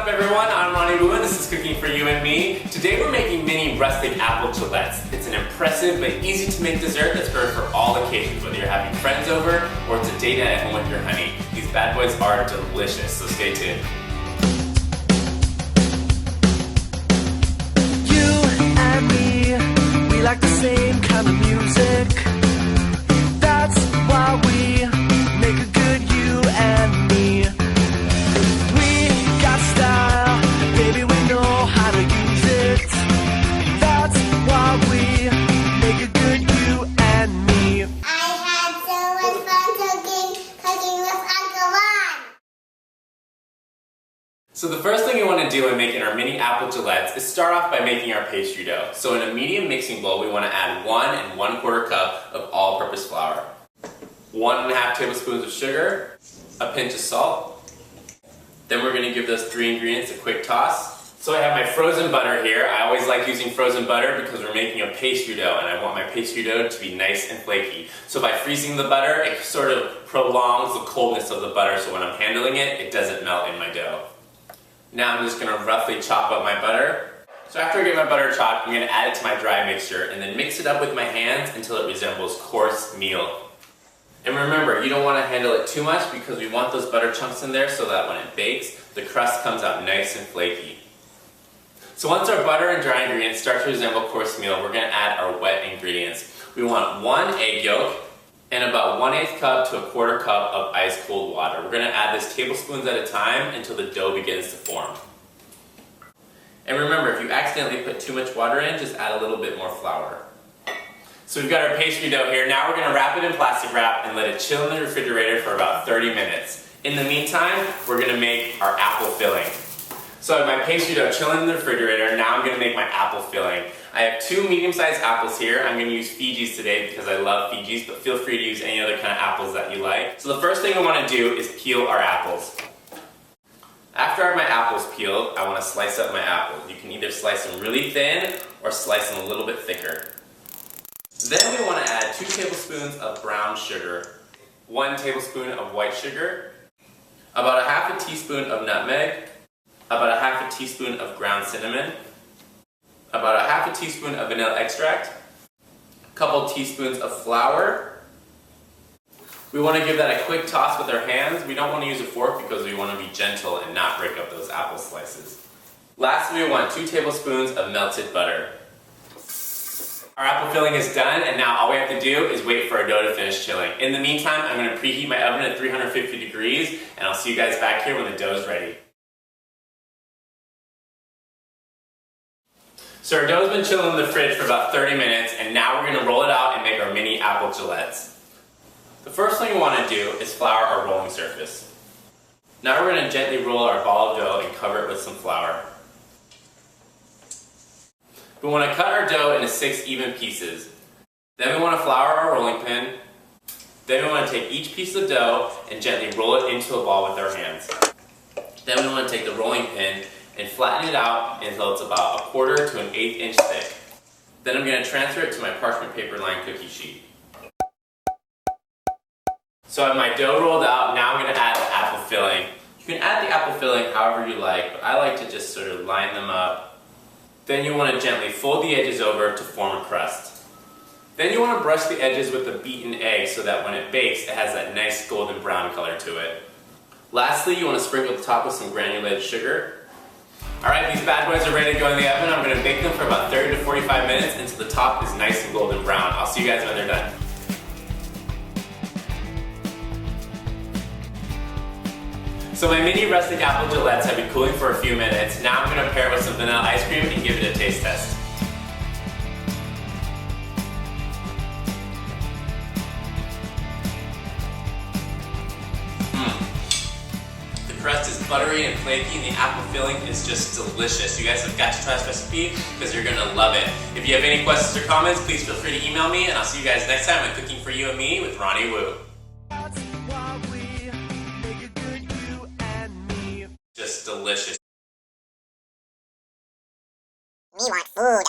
everyone? I'm Ronnie Woo and this is Cooking for You and Me. Today we're making mini rustic apple galettes. It's an impressive but easy to make dessert that's perfect for all occasions, whether you're having friends over or it's a date night at home with your honey. These bad boys are delicious, so stay tuned. You and me, we like the same kind of music. That's why we make a good you and me. Baby, we know how to use it. That's why we make a good you and me. I had so much fun cooking with Uncle Ron. So the first thing we want to do in making our mini apple galettes is start off by making our pastry dough. So in a medium mixing bowl, we want to add 1 1/4 cup of all-purpose flour, 1 1/2 tablespoons of sugar, a pinch of salt. Then we're going to give those 3 ingredients a quick toss. So I have my frozen butter here. I always like using frozen butter because we're making a pastry dough and I want my pastry dough to be nice and flaky. So by freezing the butter, it sort of prolongs the coldness of the butter, so when I'm handling it, it doesn't melt in my dough. Now I'm just going to roughly chop up my butter. So after I get my butter chopped, I'm going to add it to my dry mixture and then mix it up with my hands until it resembles coarse meal. And remember, you don't want to handle it too much because we want those butter chunks in there so that when it bakes, the crust comes out nice and flaky. So once our butter and dry ingredients start to resemble coarse meal, we're going to add our wet ingredients. We want 1 egg yolk and about 1/8 cup to 1/4 cup of ice cold water. We're going to add this tablespoons at a time until the dough begins to form. And remember, if you accidentally put too much water in, just add a little bit more flour. So we've got our pastry dough here. Now we're going to wrap it in plastic wrap and let it chill in the refrigerator for about 30 minutes. In the meantime, we're going to make our apple filling. So I have my pastry dough chilling in the refrigerator. Now I'm going to make my apple filling. I have 2 medium-sized apples here. I'm going to use Fiji's today because I love Fiji's, but feel free to use any other kind of apples that you like. So the first thing I want to do is peel our apples. After I have my apples peeled, I want to slice up my apples. You can either slice them really thin or slice them a little bit thicker. Then we want to add 2 tablespoons of brown sugar, 1 tablespoon of white sugar, about 1/2 teaspoon of nutmeg, about 1/2 teaspoon of ground cinnamon, about 1/2 teaspoon of vanilla extract, a couple teaspoons of flour. We want to give that a quick toss with our hands. We don't want to use a fork because we want to be gentle and not break up those apple slices. Lastly, we want 2 tablespoons of melted butter. Our apple filling is done, and now all we have to do is wait for our dough to finish chilling. In the meantime, I'm going to preheat my oven at 350 degrees, and I'll see you guys back here when the dough is ready. So our dough's been chilling in the fridge for about 30 minutes, and now we're going to roll it out and make our mini apple galettes. The first thing we want to do is flour our rolling surface. Now we're going to gently roll our ball of dough and cover it with some flour. We want to cut our dough into 6 even pieces. Then we want to flour our rolling pin. Then we want to take each piece of dough and gently roll it into a ball with our hands. Then we want to take the rolling pin and flatten it out until it's about 1/4 to 1/8 inch thick. Then I'm going to transfer it to my parchment paper lined cookie sheet. So I have my dough rolled out. Now I'm going to add the apple filling. You can add the apple filling however you like, but I like to just sort of line them up. Then you want to gently fold the edges over to form a crust. Then you want to brush the edges with a beaten egg so that when it bakes, it has that nice golden brown color to it. Lastly, you want to sprinkle the top with some granulated sugar. Alright, these bad boys are ready to go in the oven. I'm going to bake them for about 30 to 45 minutes until the top is nice and golden brown. I'll see you guys when they're done. So my mini rustic apple galettes have been cooling for a few minutes. Now I'm going to pair it with some vanilla ice cream and give it a taste test. The crust is buttery and flaky and the apple filling is just delicious. You guys have got to try this recipe because you're going to love it. If you have any questions or comments, please feel free to email me, and I'll see you guys next time on Cooking for You and Me with Ronnie Woo. Just delicious. We want food.